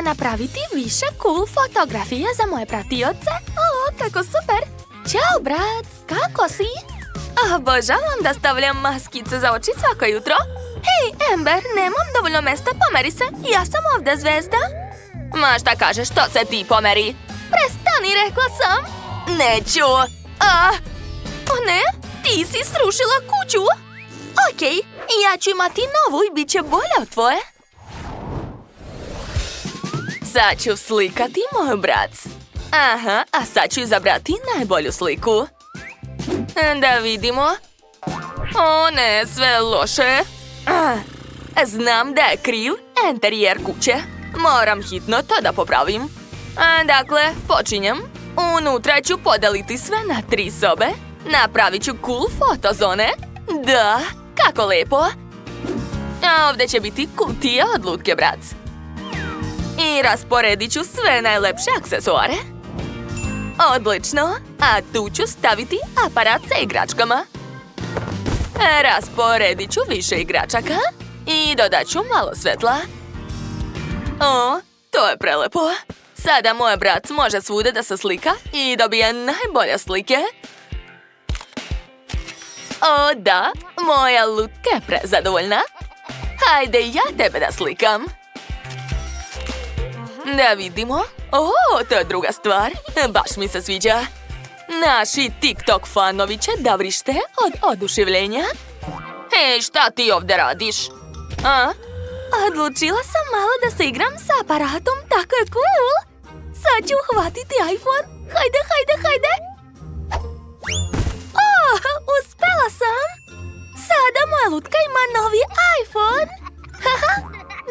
napraviti više cool fotografije za moje pratioce. O, kako super! Ćao, brat, kako si? Obožavam da stavljam maskice za oči svako jutro. Hej, Amber, nemam dovoljno mesta, pomeri se. Ja sam ovdje zvezda. Ma šta kažeš, to se ti pomeri. Prestani, rekla sam. Neću. O ne, ti si srušila kuću. Okej, ja ću imati novu i bit će bolja od tvoje. Sad ću slikati moju brac. Aha, a sad ću izabrati najbolju sliku. Da vidimo. O ne, sve loše. Znam da je kriv interijer kuće. Moram hitno to da popravim. Dakle, počinjem. Unutra ću podeliti sve na 3 sobe. Napravit ću cool fotozone. Da, kako lepo. A ovdje će biti kutija od lutke, brac. I rasporedit ću sve najlepše aksesuare. Odlično, a tu ću staviti aparat sa igračkama. Rasporedit ću više igračaka i dodat ću malo svetla. O, to je prelepo. Sada moj brat može svuda da se slika i dobije najbolje slike. O da, moja lutka je prezadovoljna. Hajde ja tebe da slikam. Da vidimo. O, to je druga stvar. Baš mi se sviđa. Naši TikTok fanovi će da vrište od oduševljenja. Hej, šta ti ovdje radiš? Odlučila sam malo da se igram s aparatom, tako je cool. Sad ću uhvatiti iPhone. Hajde, hajde, hajde. Uspela sam. Sada moja lutka ima novi iPhone.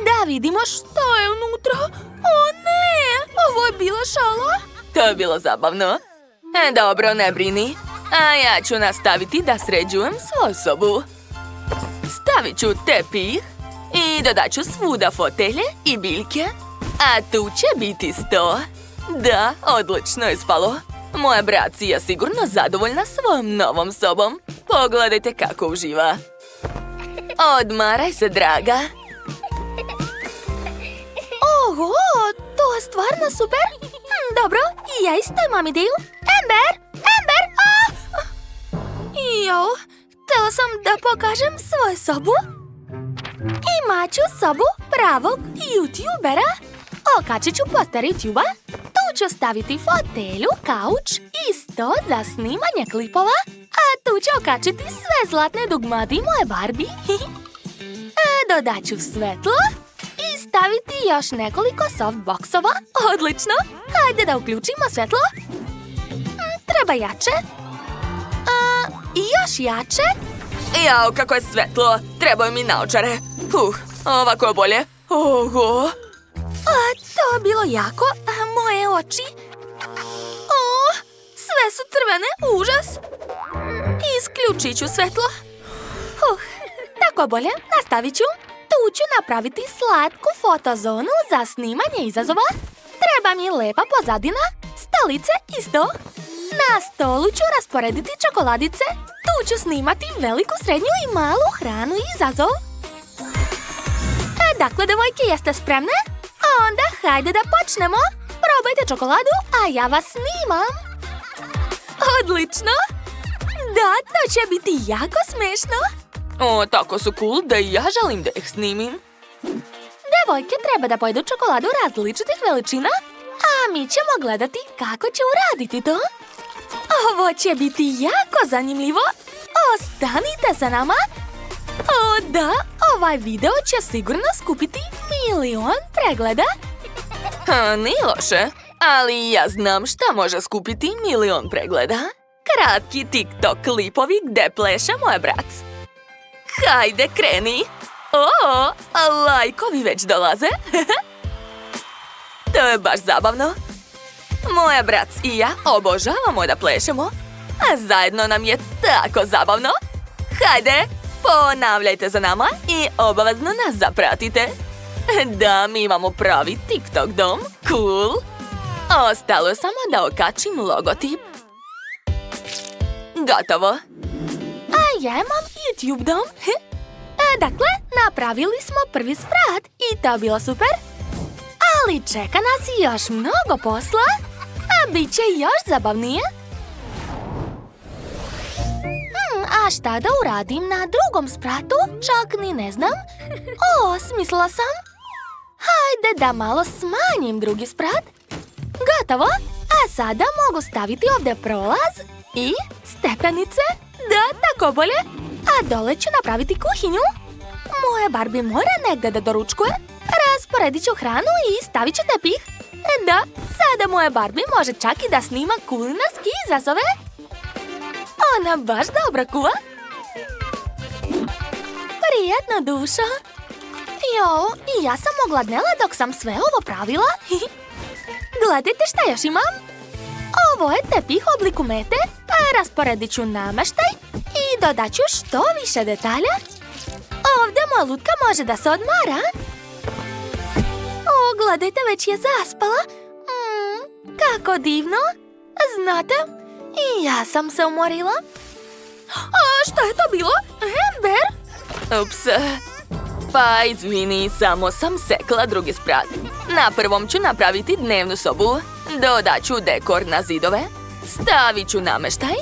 Da vidimo što je unutra. O ne, ovo je bila šala. To je bilo zabavno. Dobro, ne brini. A ja ću nastaviti da sređujem svoju sobu. Stavit ću tepih i dodat ću svuda fotelje i biljke. A tu će biti sto. Da, odlično je spalo. Moja braci je sigurno zadovoljna svojom novom sobom. Pogledajte kako uživa. Odmaraj se, draga. Oho, to je stvarno super. Dobro, ja isto imam ideju. Amber, Amber, Jo, htjela sam da pokažem svoju sobu. Imat ću sobu pravog youtubera. Okačit ću poster YouTube-a. Tu ću staviti fotelju, kauč i sto za snimanje klipova. A tu ću okačiti sve zlatne dugmadi moje Barbie. Dodat ću svetlo i staviti još nekoliko softboxova. Odlično! Hajde da uključimo svetlo. Treba jače. Još jače. Jao, kako je svetlo. Trebaju mi naočare. Ovako je bolje. Oho. To je bilo jako. Moje oči. Sve su crvene. Užas. Isključit ću svetlo. Tako je bolje. Nastavit ću. Tu ću napraviti slatku fotozonu za snimanje izazova. Treba mi lepa pozadina, stolice i sto. Na stolu ću rasporediti čokoladice. Tu ću snimati veliku, srednju i malu hranu i izazov. Dakle, devojke, jeste spremne? Onda hajde da počnemo. Probajte čokoladu, a ja vas snimam. Odlično! Da, to će biti jako smešno. Tako su cool da i ja želim da ih snimim. Devojke treba da pojedu čokoladu različitih veličina, a mi ćemo gledati kako će uraditi to. Ovo će biti jako zanimljivo. Ostanite sa nama. Da, ovaj video će sigurno skupiti 1.000.000 pregleda. Nije loše, ali ja znam šta može skupiti 1.000.000 pregleda. Kratki TikTok klipovi gde pleše moj brat. Hajde, kreni! Lajkovi već dolaze. To je baš zabavno. Moja brat i ja obožavamo da plešemo, a zajedno nam je tako zabavno. Hajde, ponavljajte za nama i obavezno nas zapratite. Da, mi imamo pravi TikTok dom. Cool! Ostalo je samo da okačim logotip. Gotovo. A ja imam YouTube dom. Dakle, napravili smo prvi sprat i to je bilo super. Ali čeka nas još mnogo posla, a bit će još zabavnije. A šta da uradim na drugom spratu? Čak ni ne znam. Smislila sam. Hajde da malo smanjim drugi sprat. Gotovo. A sada mogu staviti ovdje prolaz i stepenice. Da, tako bolje. A dole ću napraviti kuhinju. Moja Barbie mora negdje da doručkuje. Rasporedit ću hranu i stavit ću tepih. Da, sada moja Barbie može čak i da snima kulinarski izazove. Ona baš dobro kuva. Prijetno, dušo. I ja sam ogladnela dok sam sve ovo pravila. Gledajte šta još imam. Ovo je tepih u obliku mete. Rasporedit ću namještaj i dodat ću što više detalja. Ovdje moja lutka može da se odmara. Gledajte, već je zaspala. Kako divno. Znate, i ja sam se umorila. Šta je to bilo? Amber? Ups. Pa izvini, samo sam sekla drugi sprat. Na prvom ću napraviti dnevnu sobu. Dodat ću dekor na zidove. Stavit ću namještaj.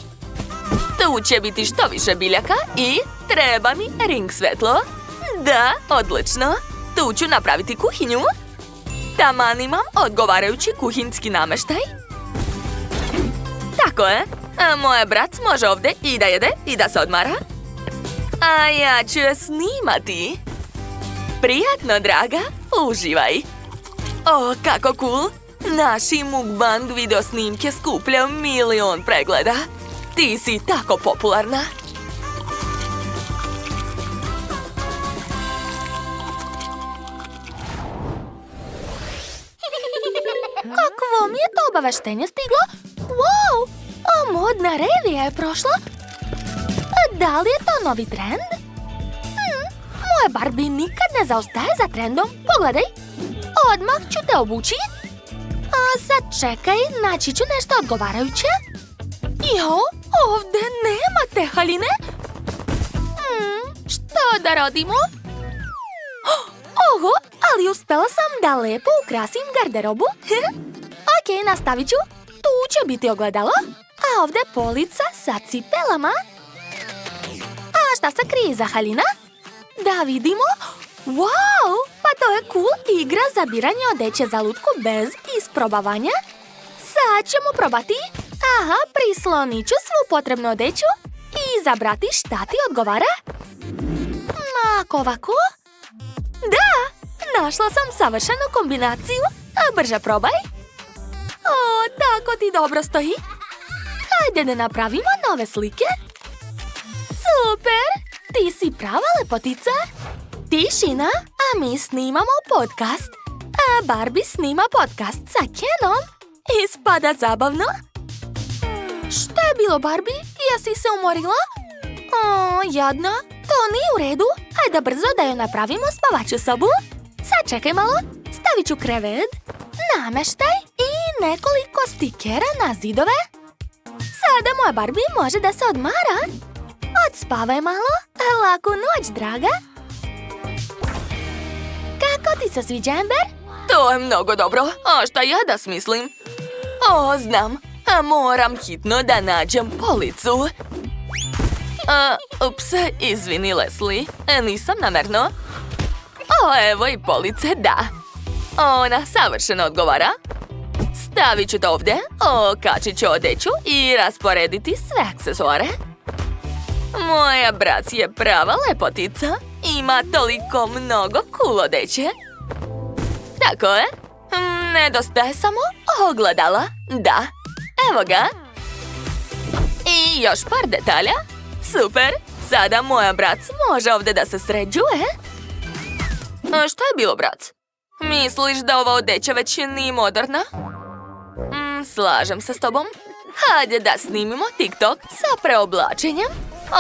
Tu će biti što više biljaka i treba mi ring svetlo. Da, odlično. Tu ću napraviti kuhinju. Taman imam odgovarajući kuhinski namještaj. Tako je. Moj brat može ovdje i da jede i da se odmara. A ja ću je snimati. Prijatno, draga. Uživaj. Kako cool. Naši mukbang video snimke skupljaju 1.000.000 pregleda. Ti si tako popularna. Kakvo mi je to obaveštenje stiglo? Wow! Modna revija je prošla. Da li je to novi trend? Moja Barbie nikad ne zaostaje za trendom. Pogledaj. Odmah ću te obući. A sad čekaj, naći ću nešto odgovarajuće. Ovdje nema te haljine. Što da radimo? Oho, ali uspela sam da lepo ukrasim garderobu. Ok, nastavit ću. Tu će biti ogledalo, a ovdje polica sa cipelama. A šta se krije iza haljina? Da vidimo. Wow, pa to je cool igra za biranje odeće za lutku bez isprobavanja. Sad ćemo probati. Aha, prislonit ću svu potrebnu odeću i izabrati šta ti odgovara. Ovako? Da, našla sam savršenu kombinaciju. Brže probaj. Tako ti dobro stoji. Hajde da napravimo nove slike. Super, ti si prava lepotica. Tišina, a mi snimamo podcast. A Barbie snima podcast sa Kenom. Ispada zabavno. Šta je bilo, Barbie? Jesi se umorila? Jadna, to nije u redu. Hajde brzo da joj napravimo spavaću sobu. Sad čekaj malo. Stavit ću krevet, namještaj i nekoliko stikera na zidove. Sada moja Barbie može da se odmara. Odspavaj malo. Laku noć, draga. Kako ti se sviđa, Amber? To je mnogo dobro. A šta ja da smislim? Znam. Moram hitno da nađem policu. Ups, izvini, Leslie. Nisam namerno. Evo i police, da. Ona savršeno odgovara. Stavit ću to ovdje, okačit ću odeću i rasporediti sve aksesuare. Moja brat je prava lepotica. Ima toliko mnogo cool odeće. Tako je. Nedostaje samo ogledala. Da, evo ga. I još par detalja. Super, sada moja brat može ovdje da se sređuje. Šta je bilo, brat? Misliš da ova odeća već nije moderna? Slažem se s tobom. Hajde da snimimo TikTok sa preoblačenjem.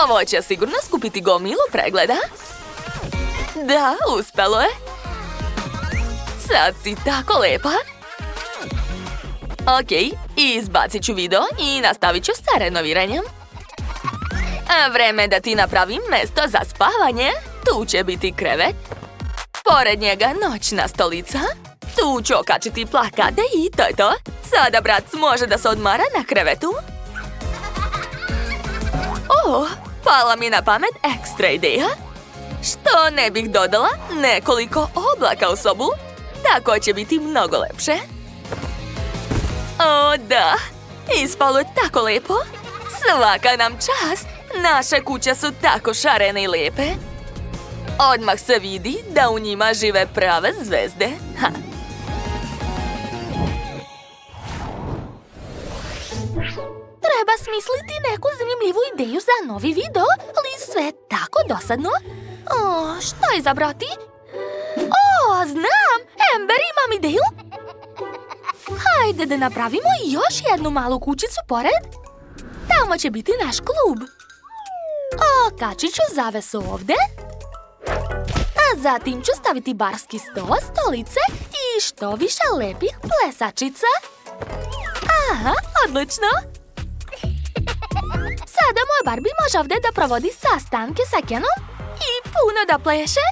Ovo će sigurno skupiti gomilu pregleda. Da, uspelo je. Sad si tako lepa. Ok, izbacit ću video i nastavit ću sa renoviranjem. Vreme da ti napravim mjesto za spavanje. Tu će biti krevet. Pored njega noćna stolica. Tu ću okačiti plakate i to je to. Sada brat može da se odmara na krevetu. Pala mi na pamet ekstra ideja. Što ne bih dodala nekoliko oblaka u sobu? Tako će biti mnogo lepše. O, da! Ispalo je tako lepo. Svaka nam čast! Naše kuće su tako šarene i lepe. Odmah se vidi da u njima žive prave zvezde. Treba smisliti neku zanimljivu ideju za novi video, ali sve je tako dosadno. Što izabrati? Znam! Amber, imam ideju! Hajde da napravimo još jednu malu kućicu pored. Tamo će biti naš klub. Okačit ću zavesu ovde. A zatim ću staviti barski sto, stolice i što više lepih plesačica. Aha, odlično! Sada moja Barbie može ovdje da provodi sastanke sa Kenom i puno da pleše.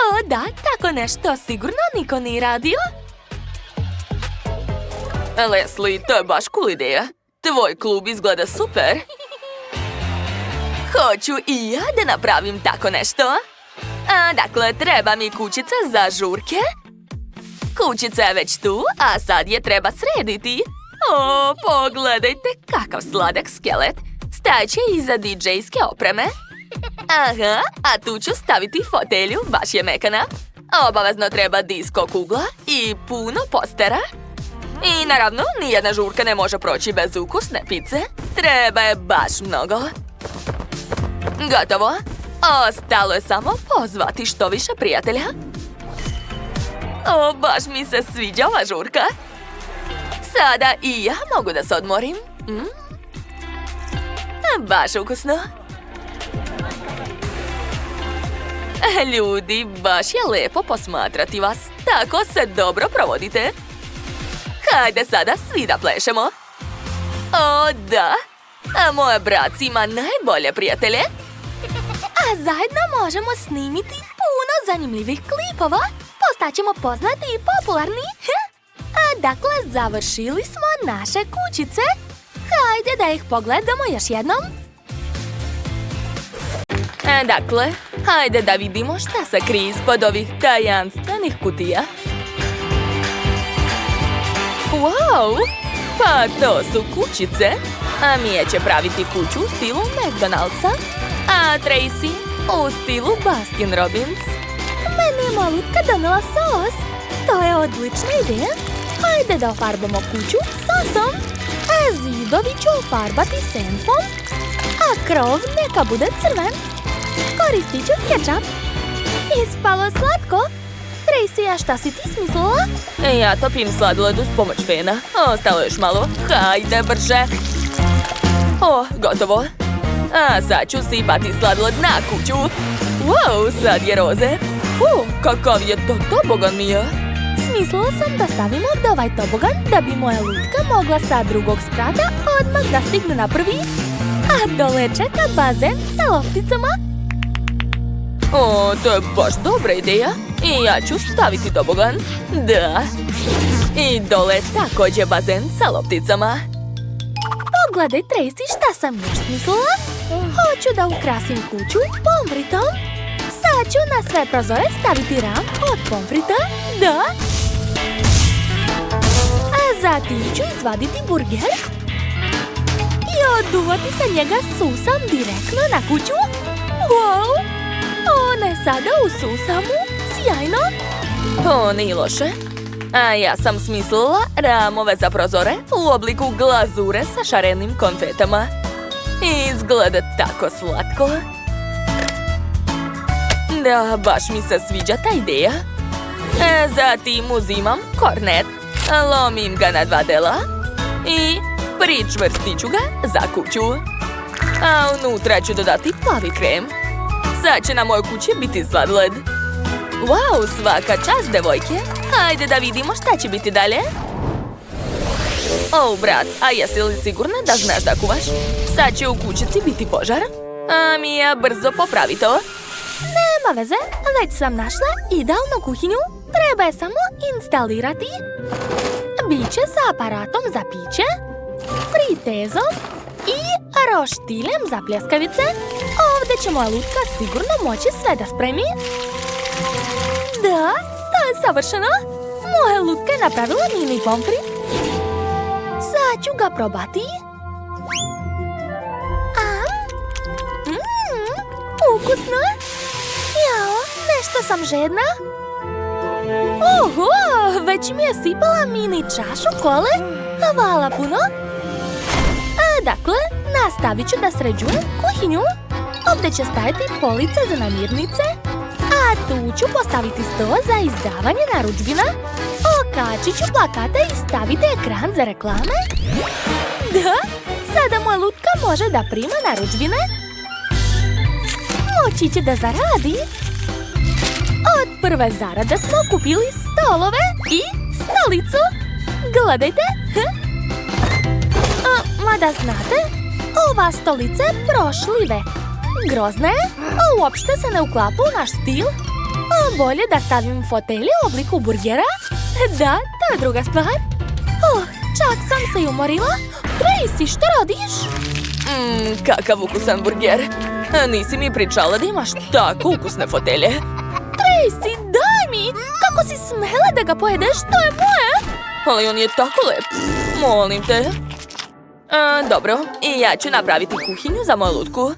O da, tako nešto sigurno niko nije radio. Leslie, to je baš cool ideja. Tvoj klub izgleda super. Hoću i ja da napravim tako nešto. Dakle, treba mi kućica za žurke. Kućica je već tu, a sad je treba srediti. Pogledajte kakav sladak skelet. Staće iza DJ-ske opreme. Aha, a tu ću staviti fotelju, baš je mekana. Obavezno treba disko kugla i puno postera. I naravno, nijedna žurka ne može proći bez ukusne pice. Treba je baš mnogo. Gotovo. Ostalo je samo pozvati što više prijatelja. Baš mi se sviđa ova žurka. Sada i ja mogu da se odmorim. Baš ukusno. Ljudi, baš je lepo posmatrati vas. Tako se dobro provodite. Hajde sada svi da plešemo. O, da. A moj brat ima najbolje prijatelje. A zajedno možemo snimiti puno zanimljivih klipova. Postaćemo poznati i popularni. Dakle, završili smo naše kućice. Hajde da ih pogledamo još jednom. Dakle, hajde da vidimo šta se krije ispod ovih tajanstvenih kutija. Wow! Pa to su kućice. A Mia će praviti kuću u stilu McDonald'sa, a Tracy u stilu Baskin Robbins. Meni je malutka donela sos. To je odlična ideja. Hajde da ofarbamo kuću sosom. A zidovi ću ofarbati senfom. A krov neka bude crven. Koristit ću kečap. Ispalo slatko. Tracy, a šta si ti smislila? Ja topim sladoled uz pomoć fena. Ostalo još malo. Hajde brže. Gotovo. A sad ću sipati sladoled na kuću. Wow, sad je roze. Kakav je to tobogan, Mia. Smislila sam da stavim ovdje ovaj tobogan da bi moja lutka mogla sa drugog sprata odmah da stigne na prvi. A dole čeka bazen sa lopticama. To je baš dobra ideja. I ja ću staviti tobogan. Da. I dole također bazen sa lopticama. Pogledaj, Tracy, šta sam još smislila. Hoću da ukrasim kuću pomfritom. Sad ću na sve prozore staviti ram od pomfrita. Da. A zatim ću izvaditi burger i oduvati sa njega susam direktno na kuću. Wow! Ona je sada u susamu. Sjajno! Nije loše. A ja sam smislila ramove za prozore u obliku glazure sa šarenim konfetama. Izgleda tako slatko. Da, baš mi se sviđa ta ideja. Zatim uzimam kornet, lomim ga na 2 dela i pričvrstit ću ga za kuću. A unutra ću dodati plavi krem. Sad će na mojoj kući biti sladoled. Wow, svaka čast, devojke. Hajde da vidimo šta će biti dalje. Brat, a jesi li sigurna da znaš da kuvaš? Sad će u kućici biti požar. A Mia, brzo popravi to. Nema veze, već sam našla idealnu kuhinju. Treba je samo instalirati. Biće sa aparatom za piće, fritezom i roštiljem za pljeskavice. Ovdje će moja lutka sigurno moći sve da spremi. Da, to je savršeno. Moja lutka je napravila mini pomfrit. Sad ću ga probati. Ukusno. Jao, nešto sam žedna. Oho, već mi je sipala mini čašu kole. Hvala puno. Dakle, nastavit ću da sređujem kuhinju. Ovdje će staviti police za namirnice, a tu ću postaviti sto za izdavanje narudžbina. Okačit ću plakate i staviti ekran za reklame. Da, sada moja lutka može da prima narudžbine. Moći će da zaradi. Od prve zarade smo kupili stolove i stolicu. Gledajte. Mada znate, ova stolica je prošljive. Grozna je, a uopšte se ne uklapa u naš stil. Bolje da stavim fotelje u obliku burgera. Da, to je druga stvar. Čak sam se i umorila. Tracy, što radiš? Kakav ukusan burger. Nisi mi pričala da imaš tako ukusne fotelje. Tracy, daj mi! Kako si smela da ga pojedeš? To je moje! Ali on je tako lep. Molim te. Dobro, i ja ću napraviti kuhinju za moju lutku.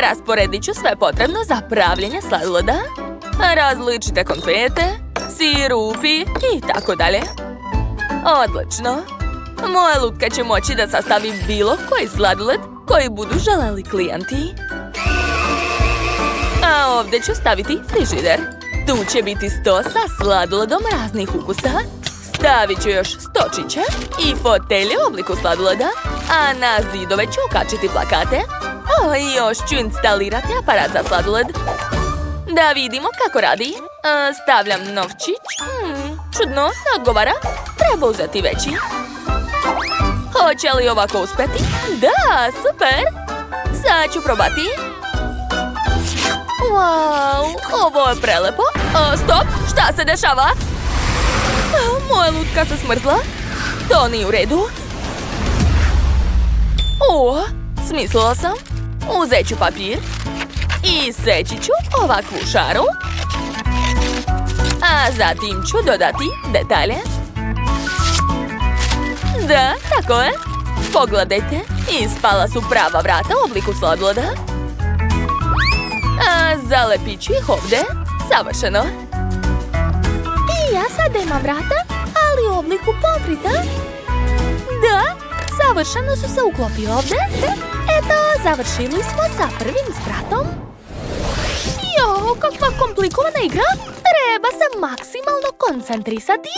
Rasporedit ću sve potrebno za pravljenje sladoleda. Različite konfete, sirupi i tako dalje. Odlično. Moja lutka će moći da sastavi bilo koji sladoled koji budu želeli klijenti. A ovdje ću staviti frižider. Tu će biti sto sa sladoledom raznih ukusa. Stavit ću još stočiće i fotelje u obliku sladoleda, a na zidove ću okačiti plakate. I još ću instalirati aparat za sladoled. Da vidimo kako radi. Stavljam novčić. Čudno, ne odgovara. Treba uzeti veći. Hoće li ovako uspjeti? Da, super! Sad ću probati. Wow, ovo je prelepo. Stop, šta se dešava? Moja lutka se smrzla. To nije u redu. Smislila sam. Uzet ću papir i seći ću ovakvu šaru. A zatim ću dodati detalje. Da, tako je. Pogledajte, ispala su prava vrata u obliku sladoleda. A zalepit ću ih ovdje. Savršeno. I ja sad imam vrata, ali u obliku pomfrita. Da, savršeno su se uklopili ovdje. Eto, završili smo sa prvim spratom. Jo, kakva komplikovana igra. Treba se maksimalno koncentrisati.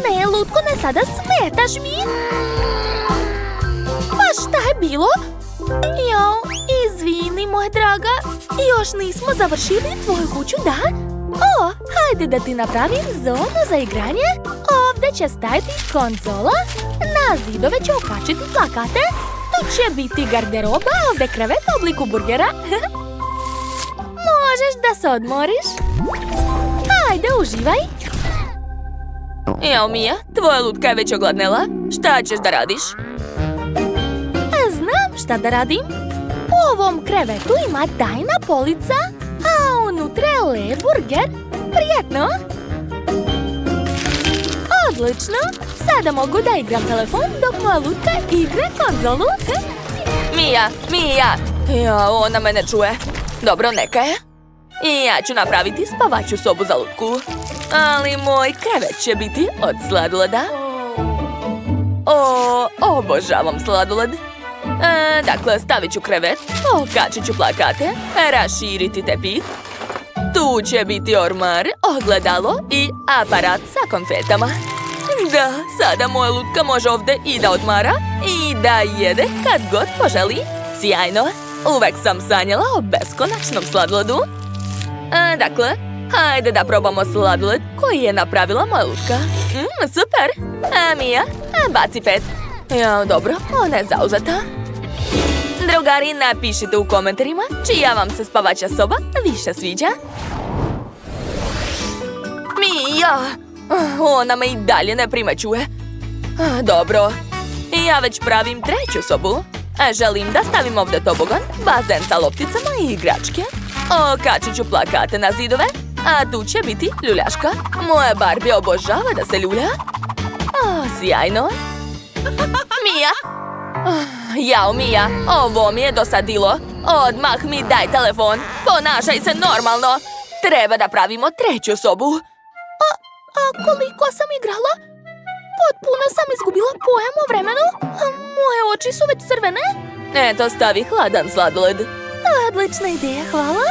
Ne, lutko, ne sada smetaš mi. Pa šta je bilo? Jo, izvini, moja draga. Još nismo završili tvoju kuću, da? Hajde da ti napravim zonu za igranje. Ovdje će staviti konzola. Na zidove će okačiti plakate. Tu će biti garderoba, ovdje krevet u obliku burgera. Možeš da se odmoriš. Hajde, uživaj. Jao, Mija, tvoja lutka je već ogladnela. Šta ćeš da radiš? Znam šta da radim. U ovom krevetu ima tajna polica, a unutra je lep burger. Prijetno. Odlično. Sada mogu da igram telefon dok moja lutka igra konzolu. Mija! Jao, ona me ne čuje. Dobro, neka je. I ja ću napraviti spavaću sobu za lutku. Ali moj krevet će biti od sladoleda. Obožavam sladoled. Dakle, stavit ću krevet, okačit ću plakate, raširiti tepih. Tu će biti ormar, ogledalo i aparat sa konfetama. Da, sada moja lutka može ovdje i da odmara i da jede kad god poželi. Sjajno, uvek sam sanjala o beskonačnom sladoledu. Dakle, hajde da probamo sladoled koji je napravila moja lutka. Super! Mija, baci 5. Ja, dobro, ona je zauzeta. Drugari, napišite u komentarima čija vam se spavaća soba više sviđa. Mija! Ona me i dalje ne primećuje. Dobro. Ja već pravim treću sobu. Želim da stavim ovdje tobogan, bazen sa lopticama i igračke. Okačit ću plakate na zidove, a tu će biti ljuljaška. Moja Barbie obožava da se ljulja. Sjajno. Mija! Jao, Mija, ovo mi je dosadilo. Odmah mi daj telefon. Ponašaj se normalno. Treba da pravimo treću sobu. A koliko sam igrala? Potpuno sam izgubila pojam o vremenu. Moje oči su već crvene. Eto, stavi hladan sladoled. Odlična ideja, hvala.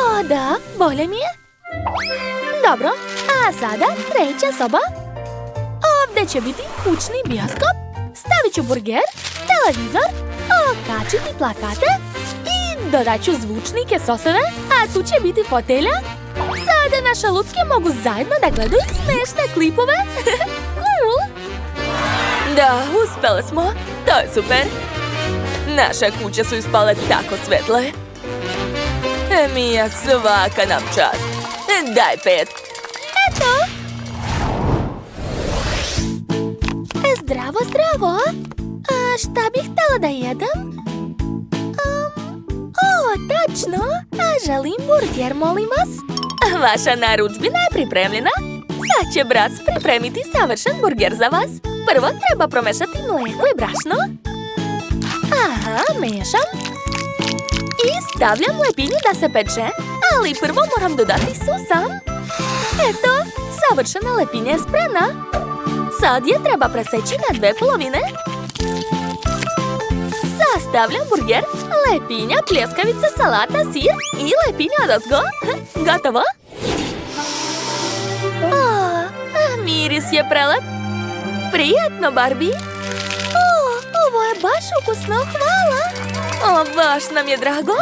O, da, bolje mi je. Dobro, a sada treća soba. Ovdje će biti kućni bioskop. Stavit ću burger, televizor, okačiti plakate i dodat ću zvučnike soseve, a tu će biti fotelja. Sada naše lutke mogu zajedno da gledaju smešne klipove. Cool! Da, uspele smo. To je super. Naše kuće su ispale tako svetle. Mija, svaka nam čast. Daj 5. Eto! Zdravo, zdravo! A šta bih htjela da jedem? Tačno! Želim burger, molim vas. Vaša narudžbina je pripremljena. Sad će Braz pripremiti savršen burger za vas. Prvo treba promešati mlijeko i brašno. Aha, mešam. I stavljam lepinju da se peče. Ali prvo moram dodati susam. Eto, savršena lepinja je spremna. Sad je treba preseći na 2 polovine. Sastavljam burger, lepinja, pljeskavica, salata, sir i lepinja odozgo. Gotovo? Miris je prelep. Prijatno, Barbie. Ovo je baš ukusno, hvala. Baš nam je drago.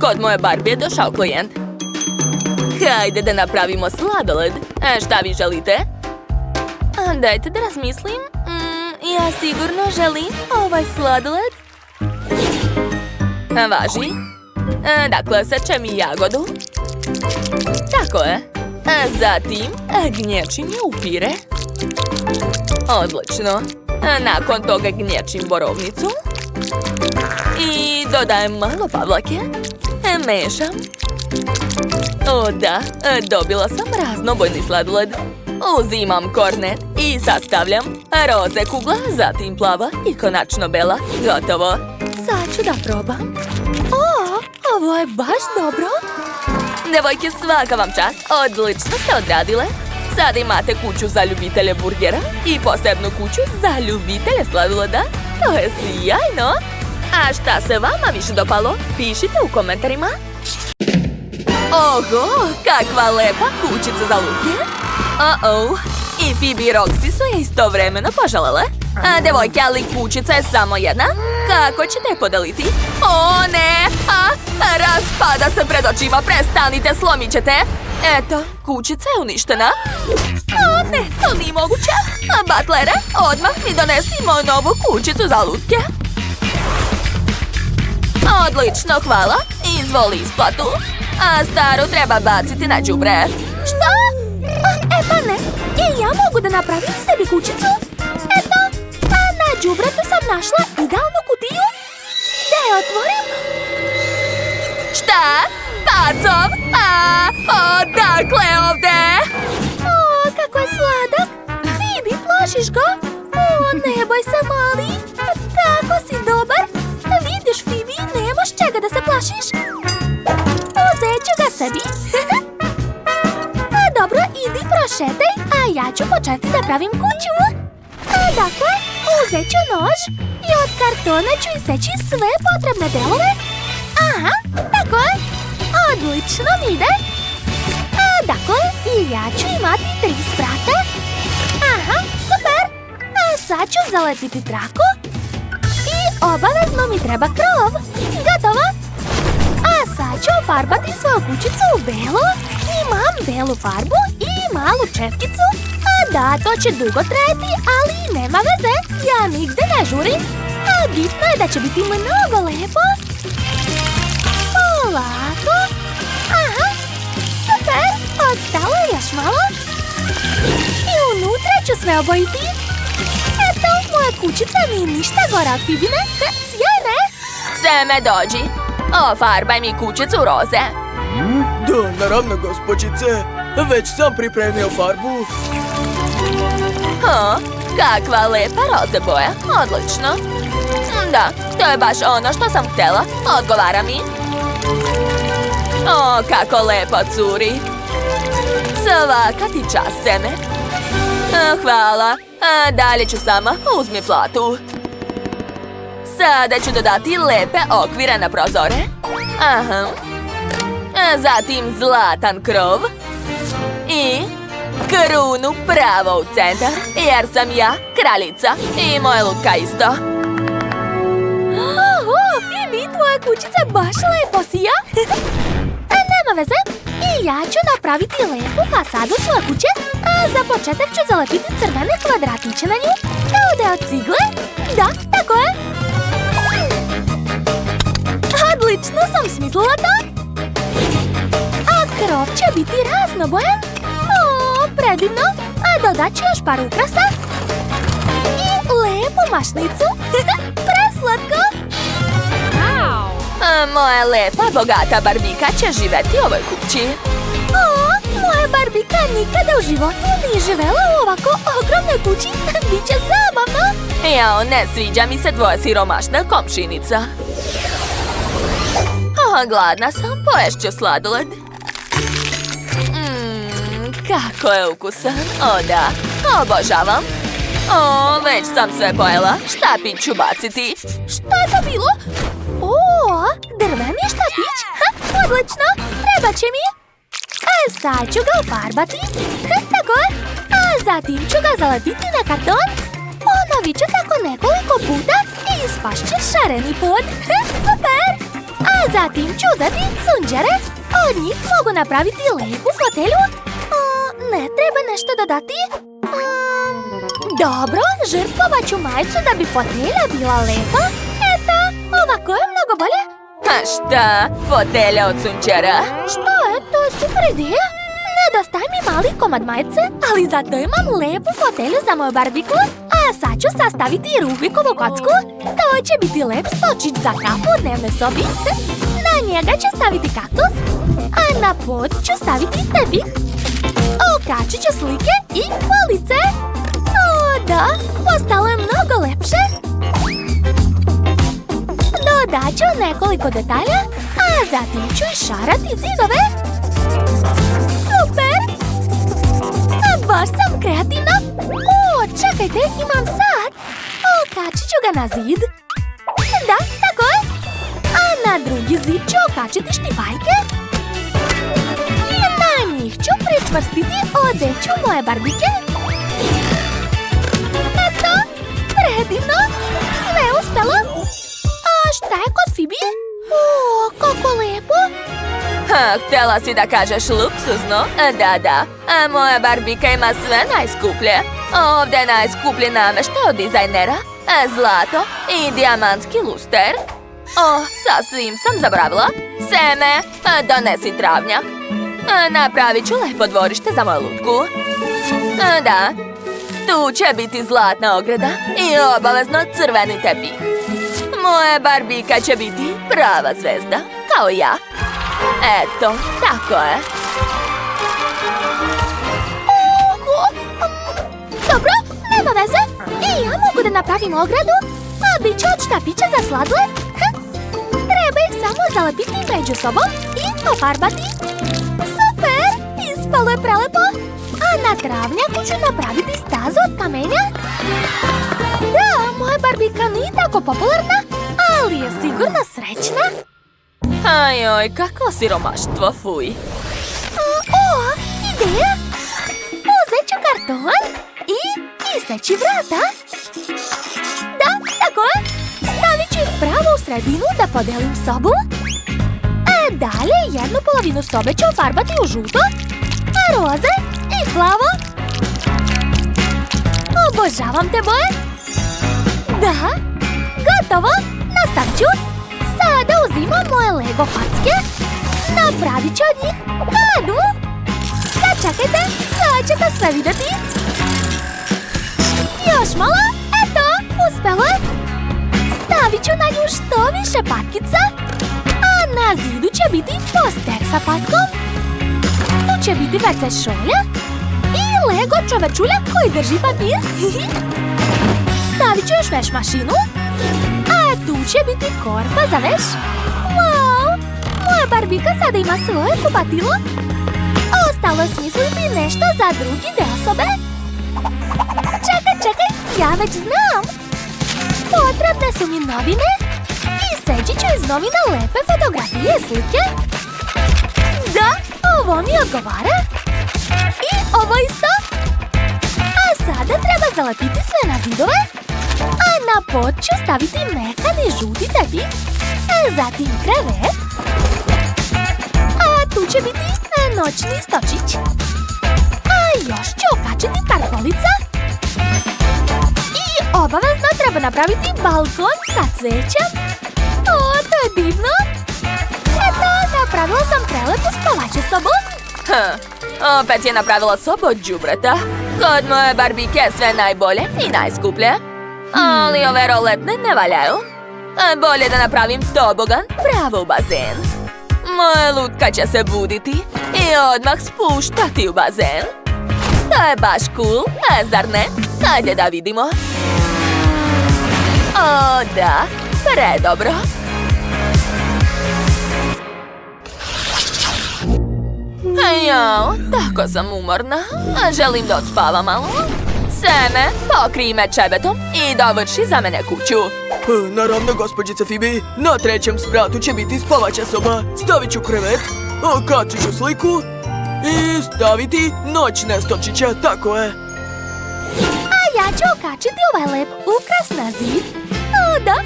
Kod moje Barbie je došao klijent. Hajde da napravimo sladoled. Šta vi želite? Dajte da razmislim. Ja sigurno želim ovaj sladoled. Važi. Dakle, sečem i jagodu. Tako je. Zatim gnječim je u pire. Odlično. Nakon toga gnječim borovnicu. I dodajem malo pavlake. Mešam. O da, dobila sam raznobojni sladoled. Uzimam kornet i sastavljam roze kugla, zatim plava i konačno bela. Gotovo. Sad ću da probam. Ovo je baš dobro. Devojke, svaka vam čast. Odlično ste odradile. Sada imate kuću za ljubitelje burgera i posebnu kuću za ljubitelje sladoleda. To je sjajno. A šta se vama više dopalo? Pišite u komentarima. Oho, kakva lepa kućica za lutke. I Phoebe i Roxy su je istovremeno poželele. Devojke, ali kućica je samo jedna. Kako ćete je podeliti? O ne! Raspada se pred očima, prestanite, slomit ćete. Eto, kućica je uništena. Ne, to nije moguće. Butlere, odmah mi donesimo novu kućicu za lutke. Odlično, hvala. Izvoli isplatu. A staru treba baciti na đubre. Šta? Pa ne. I ja mogu da napravim sebi kućicu. Eto, na đubretu sam našla idealnu kutiju. Da je otvorim. Šta? Pacov? Odakle ovde? Kako je sladak. Phoebe, plašiš ga? Ne boj se, mali. Tako si dobar. Vidiš, Phoebe, nemaš čega da se plašiš. Uzet ću ga sebi. Dobro, idi prošetaj, a ja ću početi da pravim kuću. Dakle, uzet ću nož i od kartona ću iseći sve potrebne delove. Aha, tako je. Odlično mi ide. Dakle, i ja ću imati 3 sprata. Aha, super. A sad ću zalepiti traku. I obavezno mi treba krov. Gotovo. A sad ću ofarbati svoju kućicu u belo. Imam belu farbu i malu četkicu. Da, to će dugo trajati, ali nema veze. Ja nigde ne žurim. Bitno je da će biti mnogo lepo. Polako. Aha, super. Ostalo još malo. I unutra ću sve obojiti. Eto, moja kućica nije ništa gora od Fibine. Sjajne! Seme, dođi. Ofarbaj mi kućicu roze. Da, naravno, gospođice. Već sam pripremio farbu. Kakva lepa roze boja. Odlično. Da, to je baš ono što sam htjela. Odgovara mi. O, kako lepo curi. Svaka ti čast, Seme. Hvala. Dalje ću sama. Uzmi platu. Sada ću dodati lepe okvire na prozore. Aha. Zatim zlatan krov. I krunu pravo u centar. Jer sam ja kraljica. I moja lutka isto. Oho, Fibi, tvoja kućica baš lepo sija. Nema veze. I ja ću napraviti lepu fasadu svoje kuće. A za početak ću zalepiti crvene kvadratiće na nju. Kao da je od cigle. Da, tako je. Odlično sam smislila to. A krov će biti raznobojan. O, predivno. A dodat ću još par ukrasa. I lepu mašnicu. Preslatko. Moja lepa, bogata Barbika će živjeti u ovoj kući. O, moja Barbika nikada u životu nije živela u ovako ogromnoj kući. Biće zabavno. Jao, ne sviđa mi se tvoja siromašna komšinica. Gladna sam, poješću sladoled. Kako je ukusan. O da, obožavam. O, već sam sve pojela. Štapić ću baciti. Šta je to bilo? O, drveni štapić. Odlično, treba će mi. Sad ću ga ofarbati. Tako je. A zatim ću ga zalepiti na karton. Ponovit ću tako nekoliko puta i ispašće šareni pod. Super! A zatim ću uzeti sunđere. Od njih mogu napraviti lepu fotelju. Ne treba nešto dodati. Dobro, žrtvovat ću majicu da bi fotelja bila lepa. Eto, ovako je mnogo bolje. Šta? Fotelja od sunčera? Što je? To je super ideja. Nedostaje mi mali komad majice, ali zato imam lepu fotelju za moju Barbiku. A sad ću sastaviti i Rubikovu kocku. To će biti lep stočić za kafu u dnevnoj sobi. Na njega ću staviti kaktus, a na pod ću staviti tepih. Okačit ću slike i police. O da, postalo je mnogo lepše. Dodat ću nekoliko detalja, a zatim ću išarati zidove. Super! Baš sam kreativna. O, čekajte, imam sat. Okačit ću ga na zid. Da, tako je. A na drugi zid ću okačiti štipajke. Na njih ću pričvrstiti odeću moje Barbike. Eto, predivno. Sve je uspelo. A šta je kod Fibi? O, kako lepo. Htjela si da kažeš luksuzno? Da. A moja Barbika ima sve najskuplje. Ovdje je najskuplji namještaj od dizajnera. Zlato i dijamantski luster. O, sasvim sam zaboravila. Seme, donesi travnjak. Napravit ću lepo dvorište za moju lutku. Da, tu će biti zlatna ograda i obavezno crveni tepih. Moja Barbika će biti prava zvezda, kao ja. Eto, tako je. Dobro, nema veze. I ja mogu da napravim ogradu, a bit će od štapića za sladoled. Treba ih samo zalepiti među sobom i ofarbati. Super, ispalo je prelepo. A na travnjaku ću napraviti stazu od kamenja. Da, moja Barbika nije tako popularna, ali je sigurno srećna. Ajoj, kakvo siromaštvo, fuj. O, ideja! Uzet ću karton i iseći vrata. Da, tako je. Stavit ću ih pravo u sredinu da podelim sobu. A dalje jednu polovinu sobe ću ofarbati u žuto, a roze i plavo. Obožavam te boje. Da, gotovo. Nastavit ću. Sada uzimam moje Lego kocke. Napravit ću od njih kadu. Sad čekajte, sad ćete sve vidjeti. Još malo, eto, uspelo je. Stavit ću na nju što više patkica, a na zidu će biti poster sa patkom. Tu će biti WC šolja i Lego čovečulja koji drži papir. Stavit ću još veš mašinu, a tu će biti korpa za veš. Wow, moja Barbika sada ima svoje kupatilo. Ostalo je smisliti nešto za drugi deo sobe. Čekaj, ja već znam. Potrebne su mi novine i seći ću iz novina lepe fotografije i slike. Da, ovo mi odgovara. I ovo isto. A sada treba zalepiti sve na zidove, a na pod ću staviti mekani žuti tepih, zatim krevet, a tu će biti noćni stočić. A još ću okačiti par polica. I obavezno treba napraviti balkon sa cvećem. O, to je divno. Eto, napravila sam prelepu spavaću sobu. Opet je napravila sobu od đubreta. Kod moje Barbike sve najbolje i najskuplje. Ali ove roletne ne valjaju. Bolje da napravim tobogan pravo u bazen. Moja lutka će se buditi i odmah spuštati u bazen. To je baš cool, zar ne? Hajde da vidimo. O, da, predobro. Jao, tako sam umorna. Želim da odspavam malo. Seme, pokrij me čebetom i dovrši za mene kuću. Naravno, gospođice Phoebe. Na 3. spratu će biti spavaća soba. Stavit ću krevet, okačit ću sliku i staviti noćne stočiće, tako je. A ja ću okačiti ovaj lep ukras na zid. O, da,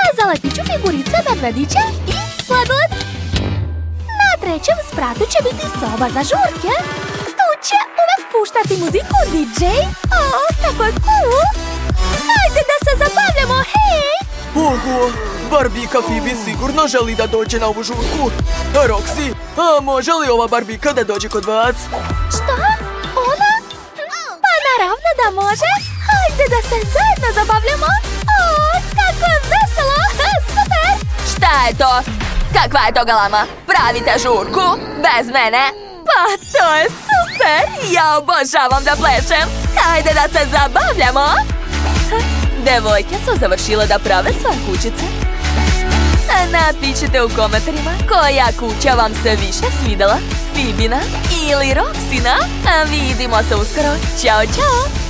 a zalepit ću figurice medvedića i sladoled. Na 3. spratu će biti soba za žurke. Tu će uvek puštati muziku DJ. O, tako je cool. Hajde da se zabavljamo, hej! Oho, Barbika Phoebe sigurno želi da dođe na ovu žurku. Roxy, a može li ova Barbika da dođe kod vas? Šta? Ona? Pa naravno da može. Hajde da se zajedno zabavljamo. O, kako je veselo. Super! Šta je to? Kakva je to galama? Pravite žurku? Bez mene? Pa to je super! Ja obožavam da plešem! Hajde da se zabavljamo! Devojke su završile da prave svoje kućice. Napišite u komentarima koja kuća vam se više svidela, Phoebina ili Roxina. Vidimo se uskoro. Ćao, čao!